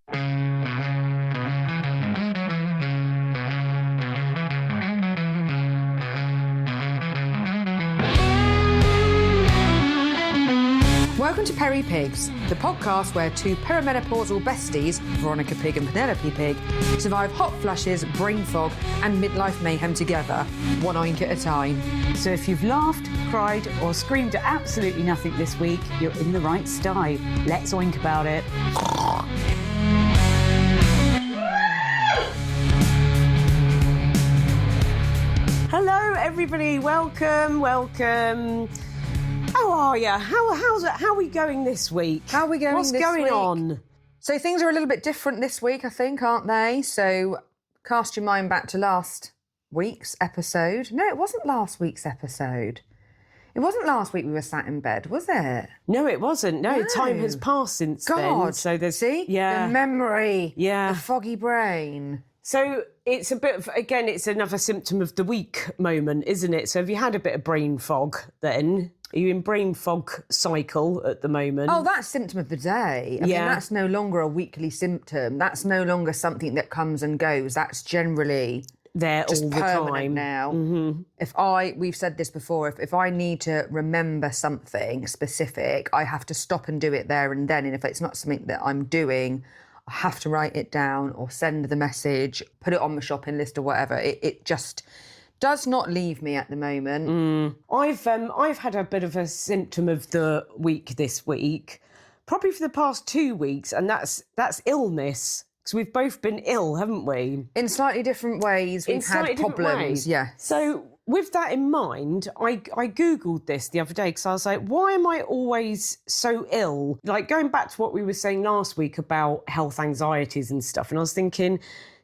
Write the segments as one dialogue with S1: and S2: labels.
S1: Welcome to Peri-Pigs, the podcast where two perimenopausal besties, Veronica Pig and Penelope Pig, survive hot flushes, brain fog and midlife mayhem together, one oink at a time.
S2: So if you've laughed, cried or screamed at absolutely nothing this week, you're in the right sty. Let's oink about it. Hello everybody, welcome. How are you? How are we going this week?
S1: How are we going
S2: What's
S1: this
S2: going
S1: week?
S2: on?
S1: So things are a little bit different this week, I think, aren't they? So cast your mind back to last week's episode. No, it wasn't last week's episode. It wasn't last week we were sat in bed, was it?
S2: No, it wasn't. No, time has passed since then.
S1: God,
S2: So there's
S1: see?
S2: Yeah.
S1: The memory.
S2: Yeah.
S1: The foggy brain.
S2: So it's a bit of, again, it's another symptom of the week moment, isn't it? So have you had a bit of brain fog then? Are you in brain fog cycle at the moment?
S1: Oh, that's symptom of the day. I mean, that's no longer a weekly symptom. That's no longer something that comes and goes. That's generally
S2: there
S1: just
S2: all the
S1: permanent
S2: time
S1: now.
S2: Mm-hmm.
S1: We've said this before, if I need to remember something specific, I have to stop and do it there and then. And if it's not something that I'm doing, I have to write it down or send the message, put it on my shopping list or whatever. It just does not leave me at the moment.
S2: I've had a bit of a symptom of the week this week, probably for the past 2 weeks, and that's illness. Because we've both been ill, haven't we?
S1: In slightly different ways, we've had problems. Yeah.
S2: So with that in mind, I Googled this the other day because I was like, why am I always so ill? Like going back to what we were saying last week about health anxieties and stuff. And I was thinking,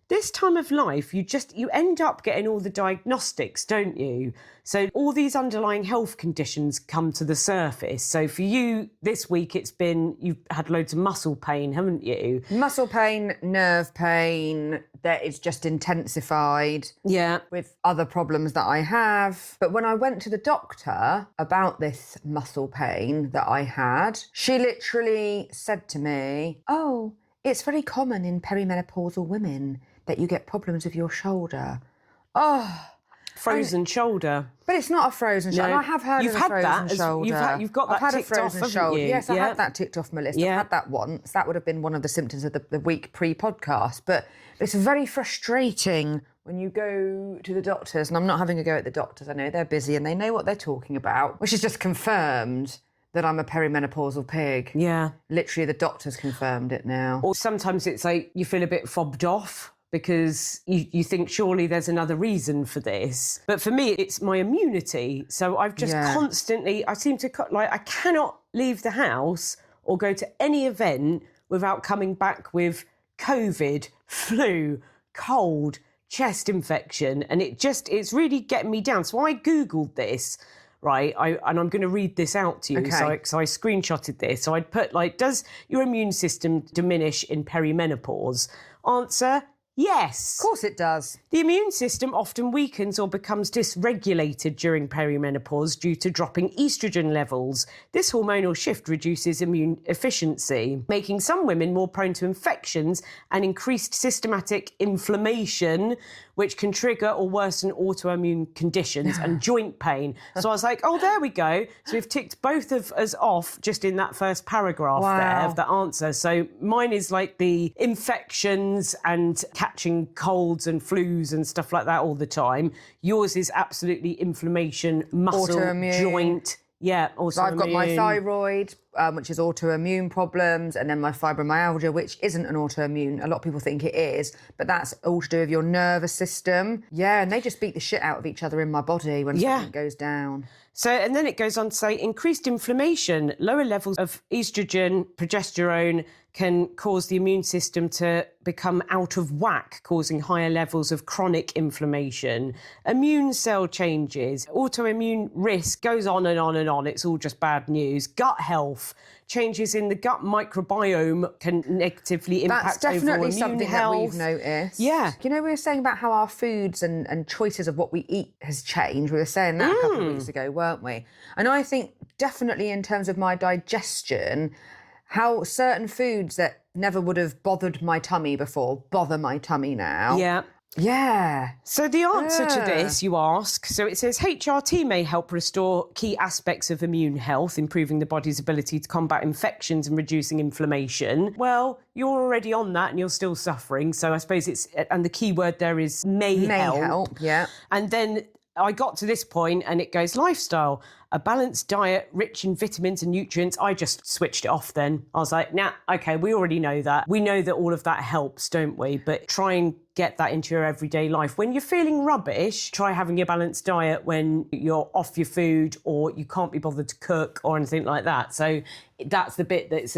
S2: this time of life, you end up getting all the diagnostics, don't you? So all these underlying health conditions come to the surface. So for you this week, you've had loads of muscle pain, haven't you?
S1: Muscle pain, nerve pain, that is just intensified.
S2: Yeah.
S1: With other problems that I have. But when I went to the doctor about this muscle pain that I had, she literally said to me, "Oh, it's very common in perimenopausal women that you get problems with your shoulder." Oh.
S2: Frozen shoulder.
S1: But it's not a frozen shoulder.
S2: No.
S1: I have heard
S2: You've
S1: of a
S2: had
S1: frozen
S2: that.
S1: shoulder.
S2: You've got that
S1: I've had
S2: ticked
S1: a
S2: off,
S1: frozen
S2: haven't
S1: shoulder.
S2: you?
S1: Yes, I
S2: Yeah.
S1: had that ticked off my list.
S2: Yeah.
S1: I've had that once. That would have been one of the symptoms of the week pre-podcast. But it's very frustrating when you go to the doctors, and I'm not having a go at the doctors. I know they're busy and they know what they're talking about, which is just confirmed that I'm a perimenopausal pig.
S2: Yeah.
S1: Literally, the doctor's confirmed it now.
S2: Or sometimes it's like you feel a bit fobbed off because you think surely there's another reason for this. But for me, it's my immunity. So I've just constantly, I cannot leave the house or go to any event without coming back with COVID, flu, cold, chest infection. And it's really getting me down. So I Googled this. Right, and I'm going to read this out to you.
S1: Okay.
S2: So I screenshotted this. So I'd put, does your immune system diminish in perimenopause? Answer, yes.
S1: Of course it does.
S2: The immune system often weakens or becomes dysregulated during perimenopause due to dropping estrogen levels. This hormonal shift reduces immune efficiency, making some women more prone to infections and increased systematic inflammation, which can trigger or worsen autoimmune conditions and joint pain. So I was like, oh, there we go. So we've ticked both of us off just in that first paragraph there of the answer. So mine is like the infections and catching colds and flus and stuff like that all the time. Yours is absolutely inflammation, muscle,
S1: Autoimmune.
S2: joint. Yeah, autoimmune.
S1: So I've got my thyroid, which is autoimmune problems, and then my fibromyalgia, which isn't an autoimmune. A lot of people think it is, but that's all to do with your nervous system. Yeah, and they just beat the shit out of each other in my body when something goes down.
S2: So, and then it goes on to say increased inflammation, lower levels of estrogen, progesterone can cause the immune system to become out of whack, causing higher levels of chronic inflammation, immune cell changes, autoimmune risk, goes on and on and on. It's all just bad news. Gut health, changes in the gut microbiome can negatively impact overall immune health.
S1: That's definitely something that we've noticed.
S2: Yeah.
S1: You know, we were saying about how our foods and choices of what we eat has changed. We were saying that a couple of weeks ago, weren't we? And I think definitely in terms of my digestion, how certain foods that never would have bothered my tummy before bother my tummy now.
S2: Yeah.
S1: Yeah.
S2: So the answer to
S1: Yeah.
S2: this, you ask, so it says HRT may help restore key aspects of immune health, improving the body's ability to combat infections and reducing inflammation. Well, you're already on that and you're still suffering. So I suppose it's, and the key word there is may help.
S1: Yeah.
S2: And then I got to this point and it goes lifestyle, a balanced diet rich in vitamins and nutrients. I just switched it off then. I was like, nah, okay, we already know that. We know that all of that helps, don't we? But try and get that into your everyday life. When you're feeling rubbish, try having a balanced diet when you're off your food or you can't be bothered to cook or anything like that. So that's the bit that's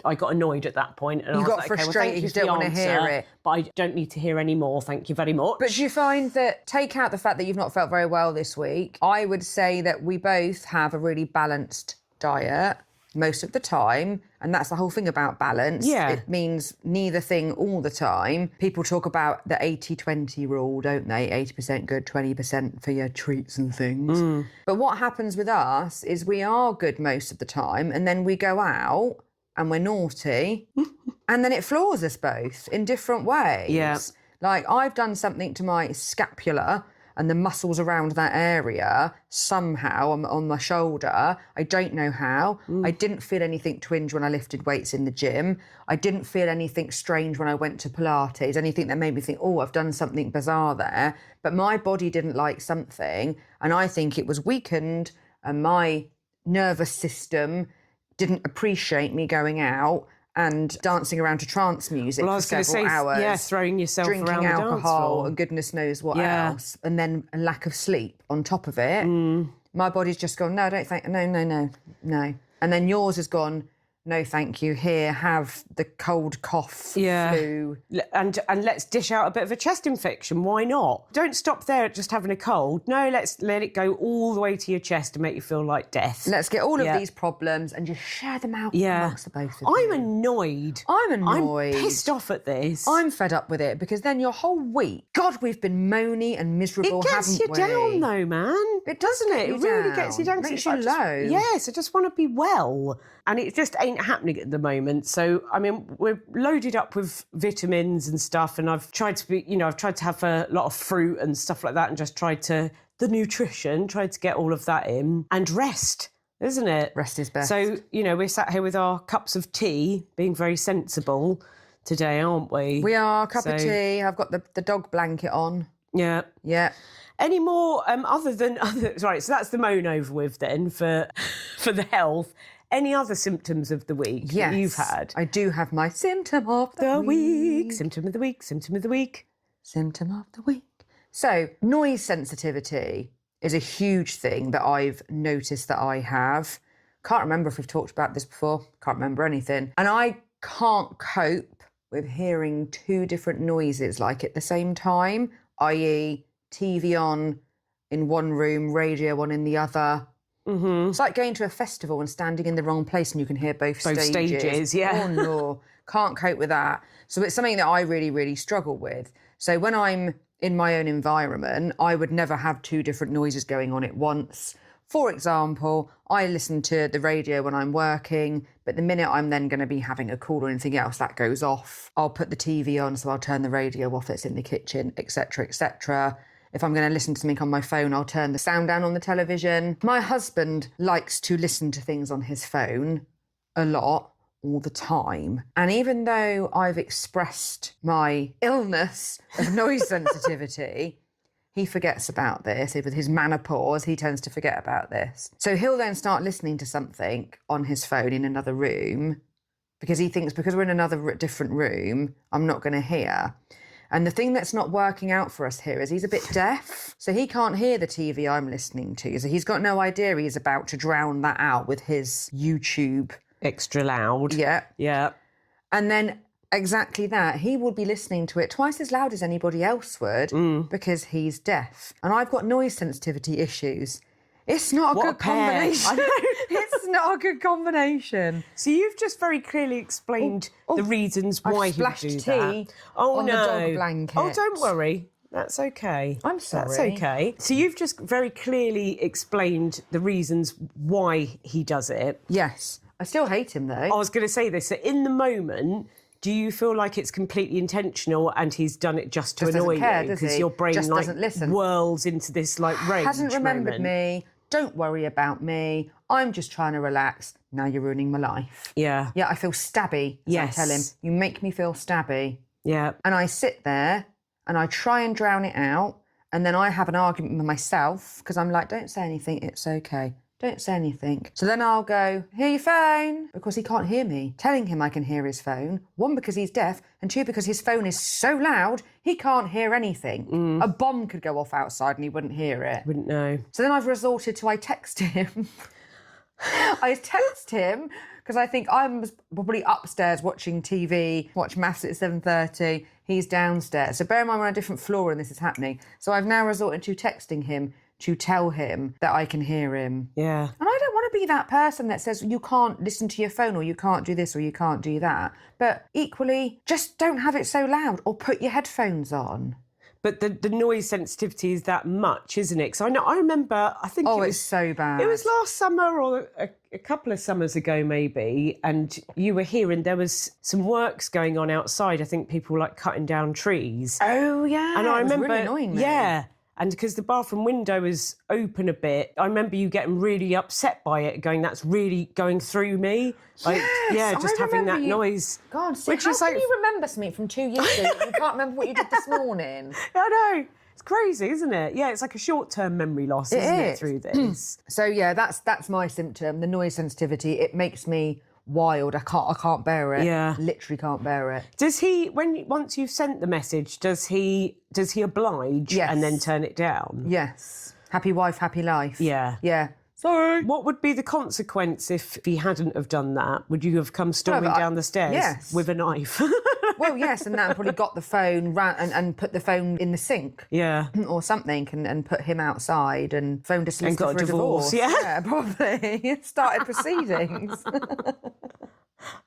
S2: I got annoyed at that point. And
S1: You
S2: I was
S1: got
S2: like, okay, well,
S1: frustrated,
S2: thank you
S1: you
S2: for the
S1: don't want to hear
S2: answer,
S1: it.
S2: but I don't need to hear any more. Thank you very much.
S1: But do you find that, take out the fact that you've not felt very well this week, I would say that we both have a really balanced diet most of the time. And that's the whole thing about balance.
S2: Yeah.
S1: It means neither thing all the time. People talk about the 80-20 rule, don't they? 80% good, 20% for your treats and things. But what happens with us is we are good most of the time, and then we go out and we're naughty, and then it floors us both in different ways.
S2: Yeah.
S1: Like, I've done something to my scapula and the muscles around that area somehow on my shoulder. I don't know how. I didn't feel anything twinge when I lifted weights in the gym. I didn't feel anything strange when I went to Pilates, anything that made me think, oh, I've done something bizarre there. But my body didn't like something, and I think it was weakened, and my nervous system didn't appreciate me going out and dancing around to trance music for several hours.
S2: Yeah, throwing yourself
S1: drinking
S2: around the dance
S1: alcohol
S2: floor.
S1: and goodness knows what
S2: Yeah.
S1: else, and then a lack of sleep on top of it. My body's just gone, no, don't thank, no. And then yours has gone, no, thank you. Here, have the cold cough, flu.
S2: And let's dish out a bit of a chest infection. Why not? Don't stop there at just having a cold. No, let's let it go all the way to your chest and make you feel like death.
S1: Let's get all of these problems and just share them out amongst the both of you.
S2: I'm annoyed.
S1: I'm annoyed.
S2: I'm pissed off at this.
S1: I'm fed up with it, because then your whole week, God, we've been moany and miserable,
S2: It gets you
S1: haven't we?
S2: down though, man.
S1: It does
S2: Doesn't
S1: get
S2: it?
S1: you
S2: It really
S1: down.
S2: gets you down. 'cause
S1: Makes
S2: it's
S1: you
S2: like
S1: low.
S2: Yes, I just want to be well. And it just ain't happening at the moment. So, I mean, we're loaded up with vitamins and stuff. And I've tried to have a lot of fruit and stuff like that, and just tried to get all of that in. And rest, isn't it?
S1: Rest is best.
S2: So, we're sat here with our cups of tea, being very sensible today, aren't we?
S1: We are, cup of tea. I've got the dog blanket on.
S2: Yeah.
S1: Yeah.
S2: Any more right, so that's the moan over with then for the health. Any other symptoms of the week that you've had?
S1: I do have my symptom of the week.
S2: Symptom of the week. Symptom of the week.
S1: Symptom of the week. So, noise sensitivity is a huge thing that I've noticed that I have. Can't remember if we've talked about this before. Can't remember anything. And I can't cope with hearing two different noises like at the same time, i.e. TV on in one room, radio on in the other. Mm-hmm. It's like going to a festival and standing in the wrong place and you can hear both stages.
S2: Yeah.
S1: Oh no, can't cope with that. So it's something that I really, really struggle with. So when I'm in my own environment, I would never have two different noises going on at once. For example, I listen to the radio when I'm working, but the minute I'm then going to be having a call or anything else, that goes off. I'll put the TV on, so I'll turn the radio off that's in the kitchen, etc., etc. If I'm going to listen to something on my phone, I'll turn the sound down on the television. My husband likes to listen to things on his phone a lot, all the time. And even though I've expressed my illness of noise sensitivity, he forgets about this. With his menopause, he tends to forget about this. So he'll then start listening to something on his phone in another room because he thinks because we're in another different room, I'm not going to hear. And the thing that's not working out for us here is he's a bit deaf. So he can't hear the TV I'm listening to. So he's got no idea he's about to drown that out with his YouTube.
S2: Extra loud.
S1: Yeah.
S2: Yeah.
S1: And then exactly that. He would be listening to it twice as loud as anybody else would because he's deaf. And I've got noise sensitivity issues. It's not a good combination.
S2: I know.
S1: It's not a good combination.
S2: So you've just very clearly explained the reasons why he would
S1: splashed
S2: do
S1: tea
S2: that. Oh,
S1: on
S2: no.
S1: the dog blanket.
S2: Oh, don't worry. That's okay.
S1: I'm sorry.
S2: That's okay. So you've just very clearly explained the reasons why he does it.
S1: Yes. I still hate him though.
S2: I was going to say this. So in the moment, do you feel like it's completely intentional and he's done it just to annoy
S1: care,
S2: you?
S1: does
S2: Because
S1: he?
S2: your brain
S1: Just doesn't listen.
S2: whirls into this rage
S1: Hasn't remembered
S2: moment.
S1: me. Don't worry about me. I'm just trying to relax. Now you're ruining my life.
S2: Yeah.
S1: Yeah, I feel stabby.
S2: Yes.
S1: I tell him, you make me feel stabby.
S2: Yeah.
S1: And I sit there and I try and drown it out. And then I have an argument with myself because I'm like, don't say anything. It's okay. Don't say anything. So then I'll go, hear your phone, because he can't hear me. Telling him I can hear his phone. 1, because he's deaf, and 2, because his phone is so loud, he can't hear anything. A bomb could go off outside and he wouldn't hear it.
S2: Wouldn't know.
S1: So then I've resorted to I text him. I text him because I think I'm probably upstairs watching TV, watch maths at 7:30. He's downstairs. So bear in mind we're on a different floor and this is happening. So I've now resorted to texting him to tell him that I can hear him.
S2: Yeah.
S1: And I don't want to be that person that says you can't listen to your phone or you can't do this or you can't do that. But equally, just don't have it so loud or put your headphones on.
S2: But the noise sensitivity is that much, isn't it? Because I remember, I think
S1: it's so bad.
S2: It was last summer or a couple of summers ago maybe, and you were here and there was some works going on outside. I think people were like cutting down trees.
S1: Oh, yeah.
S2: And I remember,
S1: really annoying me.
S2: Yeah. And because the bathroom window was open a bit, I remember you getting really upset by it, going, that's really going through me. Like,
S1: Yes,
S2: yeah, just
S1: I
S2: having that
S1: remember you-
S2: noise.
S1: God, see,
S2: which
S1: how
S2: is
S1: can
S2: like,
S1: you remember something from 2 years ago that you can't remember what you did this morning?
S2: I know. It's crazy, isn't it? Yeah, it's like a short-term memory loss, isn't it,
S1: is.
S2: through this?
S1: So yeah, that's my symptom. The noise sensitivity. It makes me wild. I can't bear it.
S2: Yeah.
S1: Literally can't bear it.
S2: Does he, once you've sent the message, does he oblige
S1: Yes.
S2: and then turn it down?
S1: Yes. Happy wife, happy life.
S2: Yeah.
S1: Yeah. Sorry.
S2: What would be the consequence if he hadn't have done that? Would you have come storming
S1: but
S2: down the stairs
S1: yes.
S2: with a knife?
S1: Well, yes, and that probably got the phone and put the phone in the sink.
S2: Yeah.
S1: Or something and put him outside and phoned a solicitor
S2: got a
S1: for
S2: divorce, yeah.
S1: Yeah, probably. Started proceedings.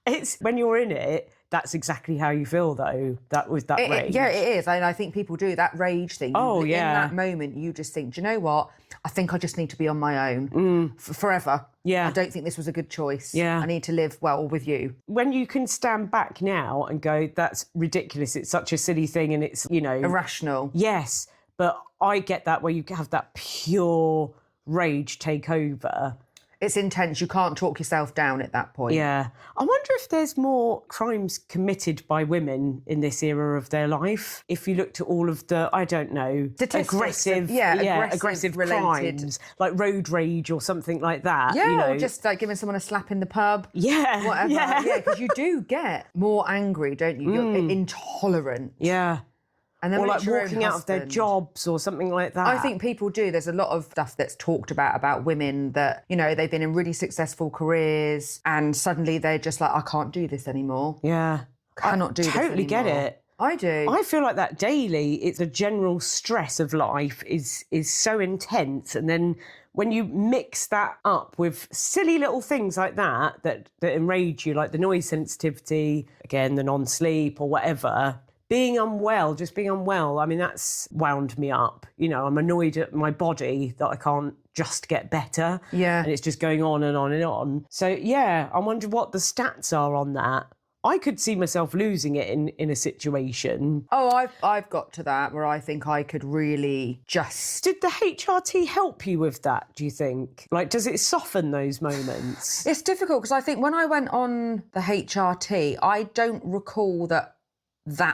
S2: It's when you're in it, that's exactly how you feel though, that with that rage.
S1: Yeah, it is. And I think people do that rage thing.
S2: Oh, yeah.
S1: In that moment, you just think, do you know what? I think I just need to be on my own forever.
S2: Yeah.
S1: I don't think this was a good choice.
S2: Yeah.
S1: I need to live well with you.
S2: When you can stand back now and go, that's ridiculous, it's such a silly thing and it's,
S1: Irrational.
S2: Yes, but I get that where you have that pure rage take over.
S1: It's intense. You can't talk yourself down at that point.
S2: Yeah. I wonder if there's more crimes committed by women in this era of their life. If you looked at all of the, I don't know,
S1: Statistics
S2: aggressive
S1: related.
S2: crimes, like road rage or something like that.
S1: Yeah, or just like giving someone a slap in the pub.
S2: Yeah.
S1: Whatever.
S2: Yeah.
S1: Yeah, because you do get more angry, don't you? You're intolerant.
S2: Yeah.
S1: And then
S2: Or
S1: when
S2: like
S1: it's your own
S2: walking out of their
S1: husband-
S2: jobs or something like that.
S1: I think people do. There's a lot of stuff that's talked about women that, they've been in really successful careers and suddenly they're just like, I can't do this anymore.
S2: Yeah.
S1: Cannot do this anymore.
S2: Totally get it.
S1: I do.
S2: I feel like that daily, it's the general stress of life is so intense. And then when you mix that up with silly little things like that enrage you, like the noise sensitivity, again, the non-sleep or whatever, just being unwell, I mean, that's wound me up. I'm annoyed at my body that I can't just get better.
S1: Yeah.
S2: And it's just going on and on and on. So, yeah, I wonder what the stats are on that. I could see myself losing it in a situation.
S1: Oh, I've got to that where I think I could really just...
S2: Did the HRT help you with that, do you think? Like, does it soften those moments?
S1: It's difficult because I think when I went on the HRT, I don't recall that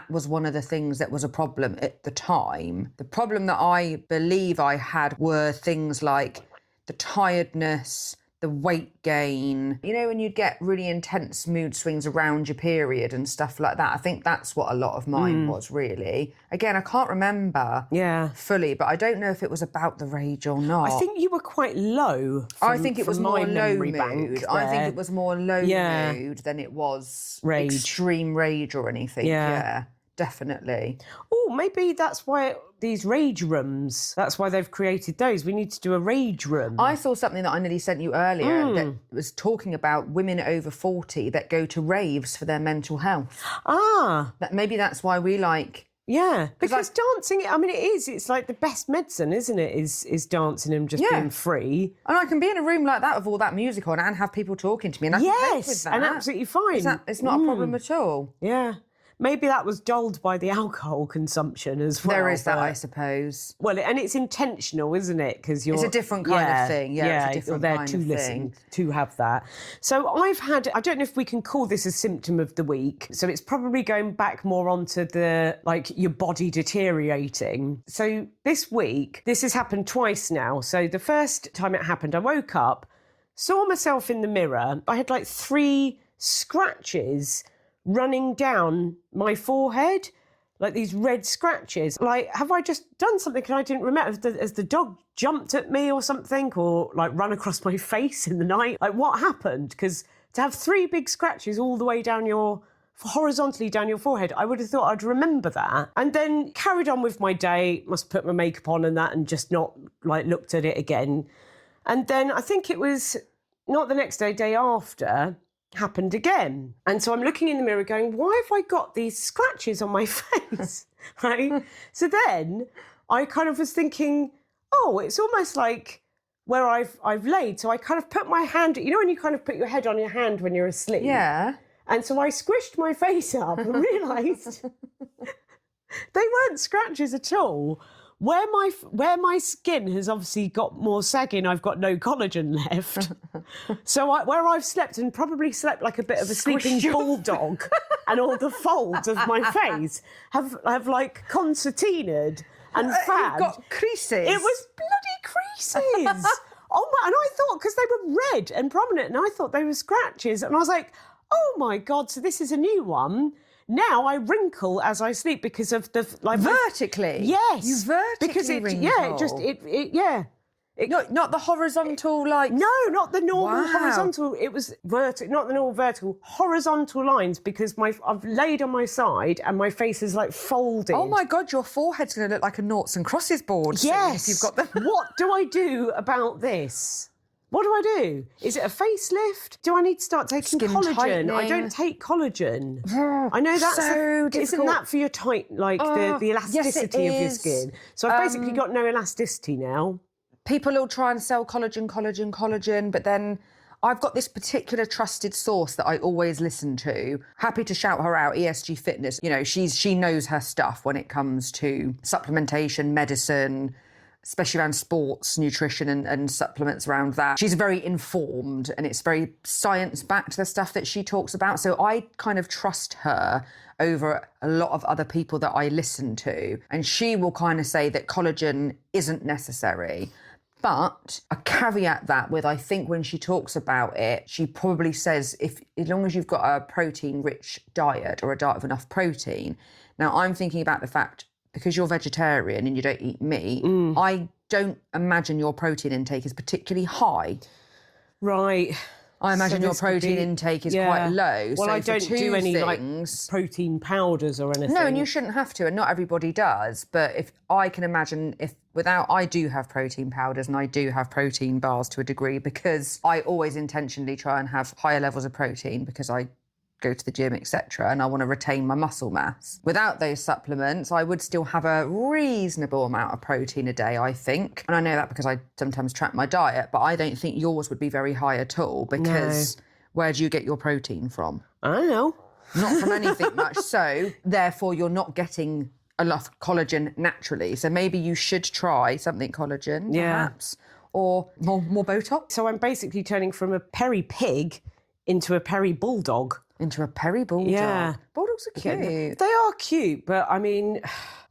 S1: was one of the things that was a problem at the time. The problem that I believe I had were things like the tiredness, the weight gain. When you'd get really intense mood swings around your period and stuff like that. I think that's what a lot of mine was, really. Again, I can't remember fully, but I don't know if it was about the rage or not.
S2: I think you were quite low.
S1: I think it was more low mood. I think
S2: there.
S1: it was more low mood than it was
S2: Rage.
S1: extreme rage or anything. Yeah, definitely.
S2: Oh, maybe that's why these rage rooms, that's why they've created those. We need to do a rage room.
S1: I saw something that I nearly sent you earlier that was talking about women over 40 that go to raves for their mental health.
S2: Ah.
S1: Maybe that's why we like
S2: Yeah, because dancing, I mean, it's like the best medicine, isn't it, is dancing and just being free.
S1: And I can be in a room like that with all that music on and have people talking to me, and I can cope with that.
S2: And absolutely fine.
S1: It's not a problem at all.
S2: Yeah. Maybe that was dulled by the alcohol consumption as well.
S1: There is that, I suppose.
S2: Well, and it's intentional, isn't it? Because it's
S1: a different kind of thing. Yeah, it's a different
S2: you're there
S1: kind
S2: to
S1: of
S2: listen,
S1: thing.
S2: to have that. So I don't know if we can call this a symptom of the week. So it's probably going back more onto the, like, your body deteriorating. So this week, this has happened twice now. So the first time it happened, I woke up, saw myself in the mirror. I had like 3 scratches running down my forehead, like these red scratches. Like, have I just done something and I didn't remember? Has the dog jumped at me or something, or like run across my face in the night? Like, what happened? Because to have 3 big scratches all the way down horizontally down your forehead, I would have thought I'd remember that. And then carried on with my day, must put my makeup on and that, and just not like looked at it again. And then I think it was not the next day after, happened again. And so I'm looking in the mirror going, why have I got these scratches on my face? Right? So then I kind of was thinking, oh, it's almost like where I've laid. So I kind of put my hand, you know when you kind of put your head on your hand when you're asleep?
S1: Yeah.
S2: And so I squished my face up and realised they weren't scratches at all. Where my skin has obviously got more sagging, I've got no collagen left. So where I've slept, and probably slept like a bit of a sleeping bulldog, and all the folds of my face have like concertinaed and fagged.
S1: You've got creases.
S2: It was bloody creases. Oh my! And I thought, because they were red and prominent, and I thought they were scratches, and I was like, oh my God! So this is a new one. Now I wrinkle as I sleep because of the
S1: vertically.
S2: Yes,
S1: you vertically
S2: because
S1: wrinkle. Not the horizontal like.
S2: No, not the normal horizontal. It was not the normal vertical, horizontal lines, because I've laid on my side and my face is like folded.
S1: Oh my God, your forehead's going to look like a noughts and crosses board.
S2: Yes,
S1: if you've got them.
S2: What do I do about this? What do I do? Is it a facelift? Do I need to start taking
S1: Skin
S2: collagen?
S1: tightening.
S2: I don't take collagen. I know that's
S1: so difficult.
S2: Isn't that for your the elasticity of your
S1: is.
S2: skin? So I've basically got no elasticity now.
S1: People will try and sell collagen, but then I've got this particular trusted source that I always listen to. Happy to shout her out, ESG Fitness. You know, she knows her stuff when it comes to supplementation, medicine, especially around sports, nutrition and supplements around that. She's very informed, and it's very science-backed, the stuff that she talks about. So I kind of trust her over a lot of other people that I listen to. And she will kind of say that collagen isn't necessary. But I caveat that with, I think when she talks about it, she probably says as long as you've got a protein-rich diet or a diet of enough protein. Now, I'm thinking about the fact, because you're vegetarian and you don't eat meat, I don't imagine your protein intake is particularly high.
S2: Right.
S1: I imagine your protein intake is quite low.
S2: Well,
S1: so
S2: I don't do any
S1: things,
S2: protein powders or anything.
S1: No, and you shouldn't have to, and not everybody does. But if I can imagine, I do have protein powders and I do have protein bars to a degree, because I always intentionally try and have higher levels of protein because I go to the gym, etc., and I want to retain my muscle mass. Without those supplements, I would still have a reasonable amount of protein a day, I think. And I know that because I sometimes track my diet, but I don't think yours would be very high at all, because where do you get your protein from?
S2: I don't know.
S1: Not from anything much. So therefore you're not getting enough collagen naturally. So maybe you should try something collagen, perhaps, or more Botox.
S2: So I'm basically turning from a peri-pig into a peri-bulldog.
S1: Into a peri-bulldog.
S2: Yeah.
S1: Bulldogs are cute.
S2: They are cute, but I mean...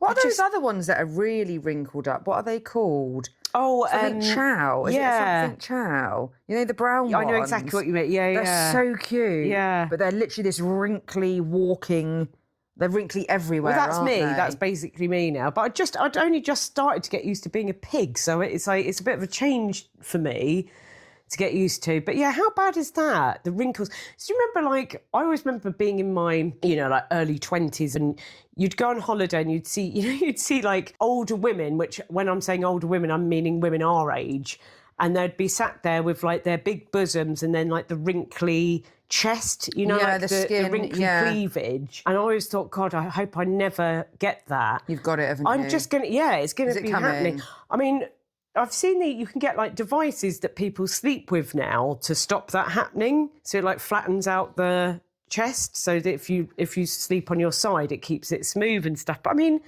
S1: What are those other ones that are really wrinkled up? What are they called?
S2: Oh,
S1: something chow. Is it something chow? You know, the brown ones?
S2: I know exactly what you mean.
S1: They're so cute.
S2: Yeah.
S1: But they're literally this wrinkly walking... They're wrinkly everywhere,
S2: Well, that's me.
S1: They?
S2: That's basically me now. But I'd only just started to get used to being a pig, so it's a bit of a change for me to get used to. But yeah, how bad is that? The wrinkles. Do you remember, I always remember being in my, early 20s, and you'd go on holiday and you'd see like older women, which when I'm saying older women, I'm meaning women our age, and they'd be sat there with like their big bosoms and then like the wrinkly chest,
S1: Yeah,
S2: like
S1: the
S2: the
S1: skin,
S2: wrinkly
S1: yeah.
S2: cleavage. And I always thought, God, I hope I never get that.
S1: You've got it, haven't you?
S2: I'm just going to, it's going
S1: Is
S2: to
S1: it
S2: be
S1: coming?
S2: happening. I mean, I've seen you can get like devices that people sleep with now to stop that happening. So it like flattens out the chest so that if you sleep on your side, it keeps it smooth and stuff. But I mean,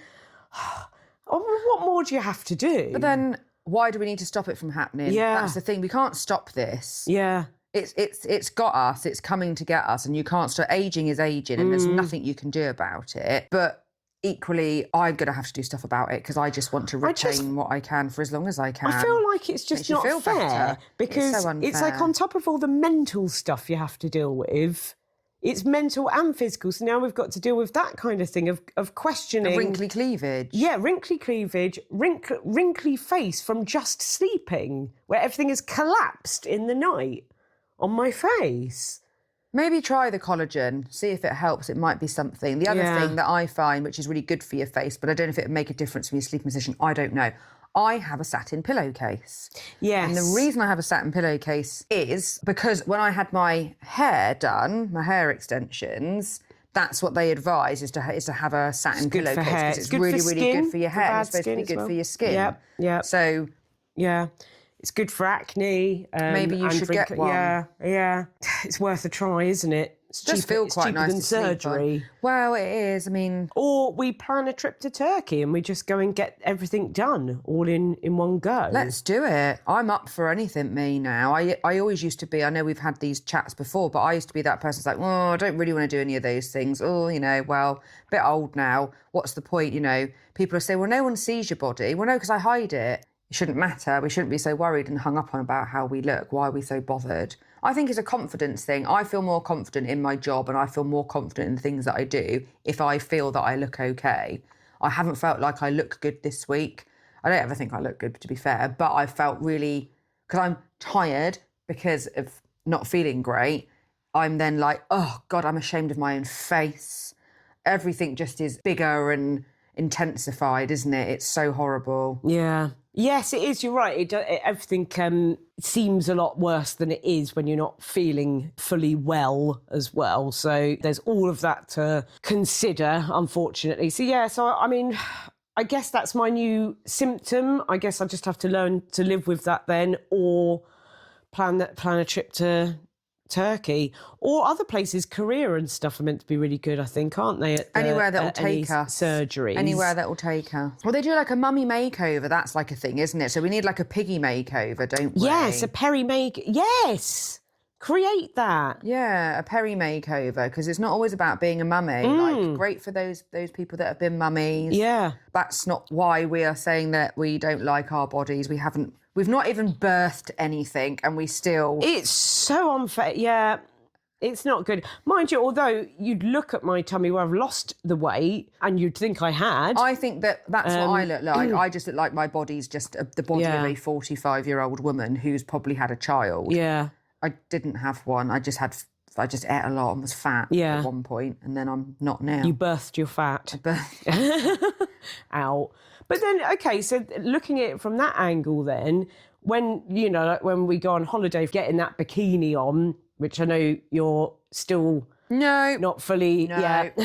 S2: what more do you have to do?
S1: But then why do we need to stop it from happening?
S2: Yeah.
S1: That's the thing. We can't stop this.
S2: Yeah.
S1: It's got us. It's coming to get us, and you can't stop. Aging is aging, and there's nothing you can do about it. But equally, I'm going to have to do stuff about it because I just want to retain what I can for as long as I can.
S2: I feel like it's just not
S1: feel
S2: fair
S1: better.
S2: because
S1: It's so
S2: it's like
S1: unfair.
S2: on top of all the mental stuff you have to deal with, it's mental and physical. So now we've got to deal with that kind of thing of questioning.
S1: Wrinkly cleavage.
S2: Yeah, wrinkly cleavage, wrinkly face from just sleeping, where everything is collapsed in the night on my face.
S1: Maybe try the collagen, see if it helps. It might be something. The other thing that I find, which is really good for your face, but I don't know if it would make a difference when you sleep position, I don't know. I have a satin pillowcase.
S2: Yes.
S1: And the reason I have a satin pillowcase is because when I had my hair done, my hair extensions, that's what they advise is to have a satin
S2: good for
S1: pillowcase
S2: hair.
S1: because
S2: It's
S1: it's
S2: good
S1: really,
S2: for
S1: really
S2: skin,
S1: good for your
S2: for
S1: hair.
S2: bad
S1: It's supposed to
S2: skin
S1: be
S2: as
S1: good
S2: well.
S1: for your skin.
S2: Yep, yep.
S1: So
S2: Yeah. It's good for acne.
S1: Maybe you
S2: and
S1: should get one.
S2: Yeah. It's worth a try, isn't it? It's
S1: just feel
S2: it's
S1: quite
S2: cheaper
S1: nice
S2: than
S1: to sleep on.
S2: surgery.
S1: Well, it is. I mean,
S2: Or we plan a trip to Turkey and we just go and get everything done all in one go.
S1: let's do it. I'm up for anything, me, now. I always used to be, I know we've had these chats before, but I used to be that person that's like, oh, I don't really want to do any of those things. Oh, well, a bit old now. What's the point, People will say, well, no one sees your body. Well, no, because I hide it. It shouldn't matter. We shouldn't be so worried and hung up on about how we look. Why are we so bothered? I think it's a confidence thing. I feel more confident in my job and I feel more confident in the things that I do if I feel that I look okay. I haven't felt like I look good this week. I don't ever think I look good, to be fair, but I felt really, because I'm tired because of not feeling great, I'm then like, oh God, I'm ashamed of my own face. Everything just is bigger and intensified, isn't it? It's so horrible.
S2: Yeah. Yes, it is. You're right. Everything seems a lot worse than it is when you're not feeling fully well as well. So there's all of that to consider, unfortunately. So I mean, I guess that's my new symptom. I guess I just have to learn to live with that then, or plan a trip to Turkey or other places. Korea and stuff are meant to be really good, I think, aren't they?
S1: Anywhere that will take us.
S2: Surgeries.
S1: Anywhere that will take us. Well, they do like a mummy makeover. That's like a thing, isn't it? So we need like a piggy makeover, don't we?
S2: Yes, a peri-make. Yes. Create that.
S1: Yeah, a peri makeover, because it's not always about being a mummy. Like, great for those people that have been mummies.
S2: Yeah.
S1: That's not why we are saying that we don't like our bodies. We've not even birthed anything, and we still.
S2: It's so unfair. Yeah, it's not good. Mind you, although you'd look at my tummy where I've lost the weight and you'd think I had.
S1: I think that's what I look like. I just look like my body's just the body of a 45-year-old woman who's probably had a child.
S2: Yeah.
S1: I didn't have one. I just ate a lot and was fat at one point, and then I'm not now.
S2: You birthed your fat. Out. But then, okay, so looking at it from that angle then, when, like when we go on holiday, getting that bikini on, which I know you're still not fully yet.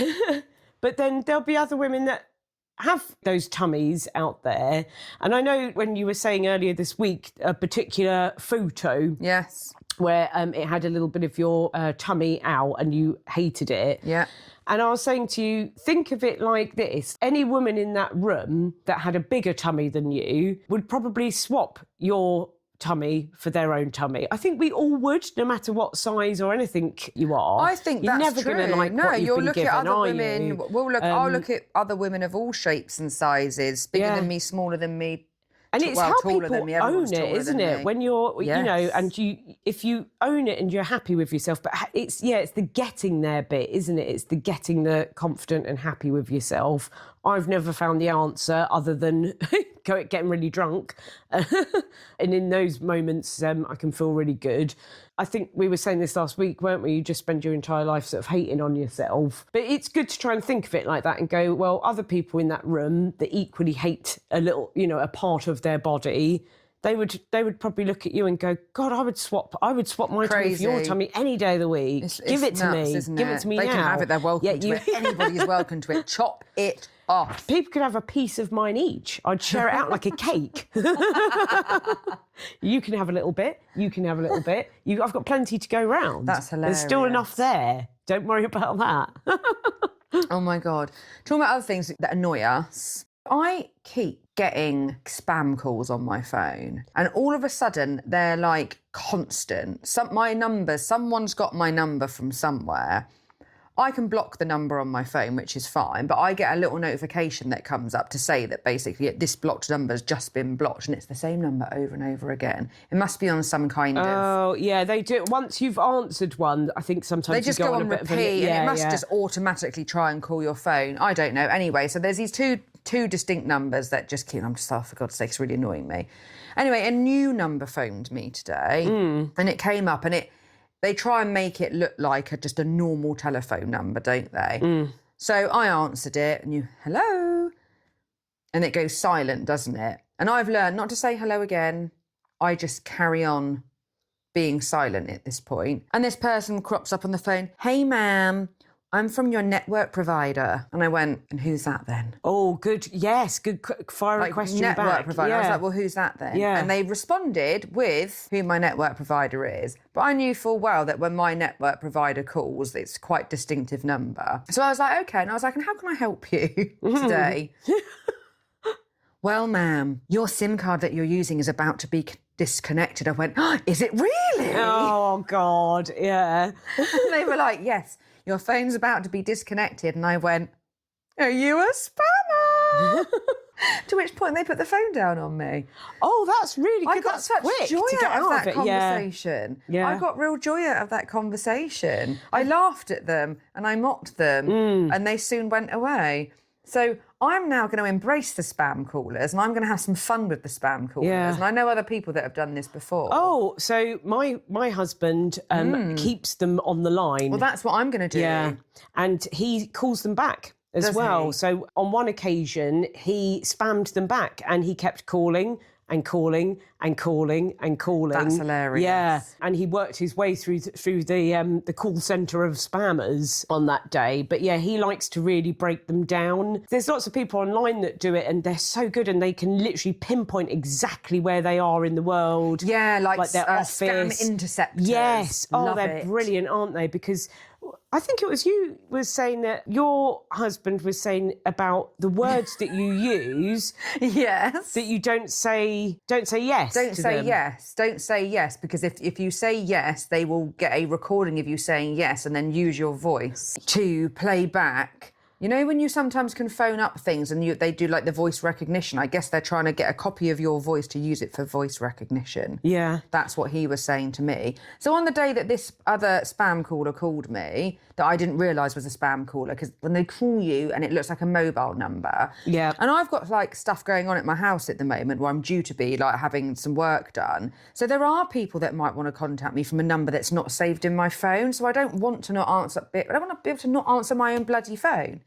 S2: But then there'll be other women that have those tummies out there. And I know when you were saying earlier this week, a particular photo.
S1: Yes.
S2: Where it had a little bit of your tummy out and you hated it.
S1: Yeah.
S2: And I was saying to you, think of it like this. Any woman in that room that had a bigger tummy than you would probably swap your tummy for their own tummy. I think we all would, no matter what size or anything you are.
S1: I think
S2: You're
S1: that's
S2: never
S1: true.
S2: going to like
S1: no,
S2: what you've
S1: you'll
S2: been
S1: look
S2: given,
S1: at other
S2: are
S1: women.
S2: you?
S1: I'll look at other women of all shapes and sizes, bigger than me, smaller than me.
S2: And it's how
S1: taller
S2: people
S1: than me,
S2: own
S1: everyone's
S2: it,
S1: taller
S2: isn't
S1: than
S2: it?
S1: me.
S2: When you're,
S1: Yes.
S2: and if you own it and you're happy with yourself, but it's the getting there bit, isn't it? It's the getting the confident and happy with yourself. I've never found the answer other than getting really drunk. And in those moments, I can feel really good. I think we were saying this last week, weren't we? You just spend your entire life sort of hating on yourself. But it's good to try and think of it like that and go, well, other people in that room that equally hate a little, a part of their body, they would probably look at you and go, God, I would swap my tummy for your
S1: Crazy.
S2: tummy any day of the week. Give it to
S1: nuts,
S2: me.
S1: isn't
S2: Give it to me
S1: They
S2: now.
S1: can have it. They're welcome to it. Anybody's welcome to it. Chop it off.
S2: People could have a piece of mine each. I'd share it out like a cake. You can have a little bit. You can have a little bit. I've got plenty to go round.
S1: That's
S2: There's still
S1: hilarious.
S2: enough there. Don't worry about that.
S1: Oh my God. Talking about other things that annoy us, I keep getting spam calls on my phone and all of a sudden they're like constant. Someone's got my number from somewhere. I can block the number on my phone, which is fine, but I get a little notification that comes up to say that basically this blocked number has just been blocked and it's the same number over and over again. It must be on some kind of...
S2: Oh, yeah, they do. Once you've answered one, I think sometimes
S1: They just
S2: you
S1: go
S2: on
S1: on
S2: a bit
S1: repeat
S2: of a...
S1: and it must just automatically try and call your phone. I don't know. Anyway, so there's these two distinct numbers that just keep... I'm just, oh, for God's sake, it's really annoying me. Anyway, a new number phoned me today and it came up and they try and make it look like just a normal telephone number, don't they? So I answered it and hello? And it goes silent, doesn't it? And I've learned not to say hello again. I just carry on being silent at this point. And this person crops up on the phone, hey, ma'am, I'm from your network provider. And I went, and who's that then?
S2: Oh, good. Yes, good. Fire a question
S1: network
S2: back.
S1: provider.
S2: Yeah.
S1: I was like, well, who's that then?
S2: Yeah.
S1: And they responded with who my network provider is. But I knew full well that when my network provider calls, it's quite a distinctive number. So I was like, okay. And I was like, and how can I help you today? Well, ma'am, your SIM card that you're using is about to be disconnected. I went, oh, is it really?
S2: Oh, God, yeah.
S1: And they were like, yes, your phone's about to be disconnected. And I went, are you a spammer? To which point they put the phone down on me.
S2: Oh, that's really good.
S1: I got
S2: That's
S1: such
S2: quick
S1: joy
S2: to get
S1: out of that
S2: it.
S1: conversation.
S2: Yeah.
S1: I got real joy out of that conversation. I laughed at them and I mocked them and they soon went away. So I'm now going to embrace the spam callers and I'm going to have some fun with the spam callers.
S2: Yeah.
S1: And I know other people that have done this before.
S2: Oh, so my husband keeps them on the line.
S1: Well, that's what I'm going to do.
S2: Yeah, and he calls them back as
S1: Does
S2: well.
S1: he?
S2: So on one occasion, he spammed them back and he kept calling and calling and calling and calling.
S1: That's hilarious.
S2: Yeah, and he worked his way through the call centre of spammers on that day. But yeah, he likes to really break them down. There's lots of people online that do it and they're so good and they can literally pinpoint exactly where they are in the world.
S1: Yeah, like
S2: their office.
S1: scam interceptors.
S2: Yes. Oh,
S1: Love
S2: they're
S1: it.
S2: brilliant, aren't they? Because I think it was you was saying that your husband was saying about the words that you use
S1: Yes.
S2: that you don't say yes.
S1: Don't
S2: to
S1: say
S2: them.
S1: yes. Don't say yes, because if you say yes, they will get a recording of you saying yes and then use your voice to play back. You know when you sometimes can phone up things and they do like the voice recognition? I guess they're trying to get a copy of your voice to use it for voice recognition.
S2: Yeah.
S1: That's what he was saying to me. So on the day that this other spam caller called me, that I didn't realise was a spam caller, because when they call you and it looks like a mobile number.
S2: Yeah.
S1: And I've got like stuff going on at my house at the moment where I'm due to be like having some work done. So there are people that might want to contact me from a number that's not saved in my phone. So I don't want to not answer. I don't want to be able to not answer my own bloody phone.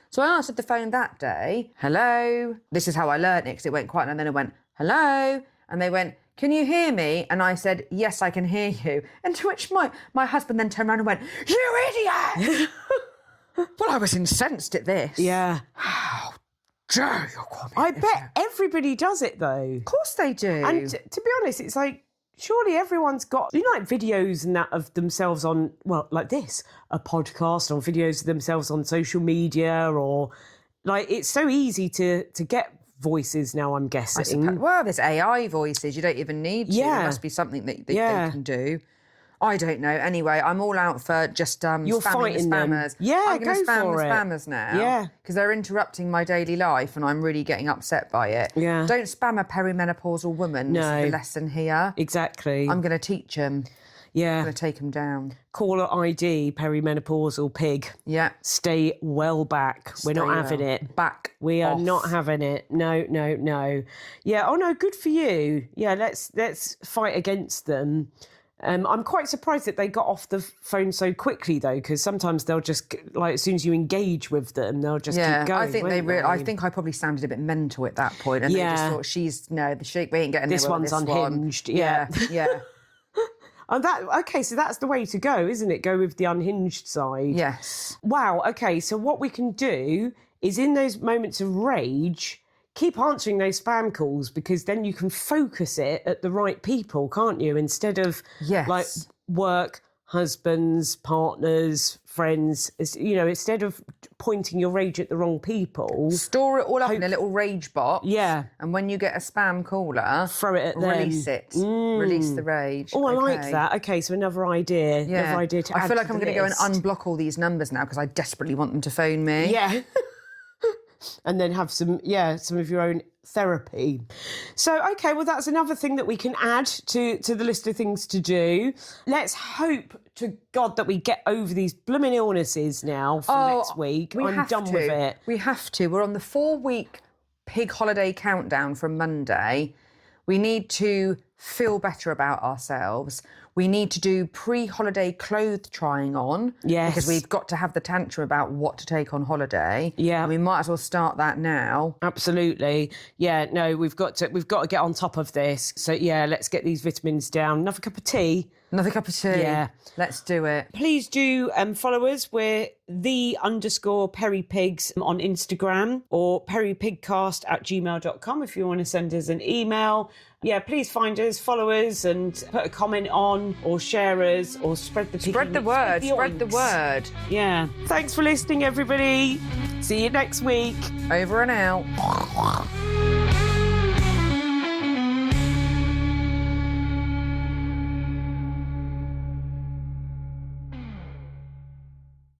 S1: So I answered the phone that day. Hello. This is how I learnt it, because it went quiet. And then it went, hello. And they went, can you hear me? And I said, yes, I can hear you. And to which my husband then turned around and went, you idiot! Well, I was incensed at this.
S2: Yeah.
S1: How dare you call me
S2: I
S1: an
S2: bet
S1: idiot?
S2: everybody does it though.
S1: Of course they do.
S2: And to be honest, it's like, surely everyone's got, like videos and that of themselves on, well, like this, a podcast, or videos of themselves on social media, or like, it's so easy to get voices now, I'm guessing.
S1: Well, there's AI voices. You don't even need to.
S2: Yeah.
S1: There must be something that they
S2: Yeah.
S1: can do. I don't know. Anyway, I'm all out for just
S2: You're
S1: spamming the
S2: fighting them.
S1: spammers.
S2: Yeah,
S1: I'm going to
S2: go
S1: spam
S2: for
S1: the
S2: it.
S1: spammers now.
S2: Yeah.
S1: Because they're interrupting my daily life and I'm really getting upset by it.
S2: Yeah.
S1: Don't spam a perimenopausal woman.
S2: No.
S1: This is the lesson here.
S2: Exactly.
S1: I'm going to teach them. I'm
S2: Yeah.
S1: going to take them down.
S2: Caller ID, perimenopausal pig.
S1: Yeah.
S2: Stay well back. We're not
S1: Stay
S2: having
S1: well.
S2: it.
S1: Back
S2: We are
S1: off.
S2: not having it. No, no, no. Yeah. Oh no. Good for you. Yeah. Let's fight against them. I'm quite surprised that they got off the phone so quickly, though, because sometimes they'll just, like, as soon as you engage with them, they'll just keep going.
S1: I think I think I probably sounded a bit mental at that point, and they just thought, we ain't getting
S2: this
S1: nowhere
S2: one's
S1: with this
S2: unhinged.
S1: One. Yeah.
S2: So that's the way to go, isn't it? Go with the unhinged side.
S1: Yes.
S2: Wow. Okay. So what we can do is, in those moments of rage, keep answering those spam calls, because then you can focus it at the right people, can't you? Instead of like work, husbands, partners, friends, instead of pointing your rage at the wrong people.
S1: Store it all up in a little rage box.
S2: Yeah.
S1: And when you get a spam caller,
S2: throw it at them.
S1: Release it. Release the rage.
S2: Oh, I like that. Okay, so another idea.
S1: Yeah.
S2: Another idea to add
S1: I feel like
S2: to
S1: I'm
S2: the
S1: going to go and
S2: list.
S1: unblock all these numbers now because I desperately want them to phone me.
S2: Yeah. And then have some of your own therapy. So, okay, well, that's another thing that we can add to the list of things to do. Let's hope to God that we get over these blooming illnesses now for next week. I'm done with it.
S1: We have to. We're on the 4-week pig holiday countdown from Monday. We need to feel better about ourselves. We need to do pre-holiday clothes trying on.
S2: Yes.
S1: Because we've got to have the tantrum about what to take on holiday.
S2: Yeah.
S1: And we might as well start that now.
S2: Absolutely. Yeah, no, we've got to get on top of this. So, yeah, let's get these vitamins down. Another cup of tea.
S1: Another cup of tea.
S2: Yeah.
S1: Let's do it.
S2: Please do follow us. We're _PeriPigs on Instagram, or peripigcast@gmail.com if you want to send us an email. Yeah, please find us, follow us, and put a comment on, or share us, or spread the
S1: Spread the word. Spread the word.
S2: Yeah. Thanks for listening, everybody. See you next week.
S1: Over and out.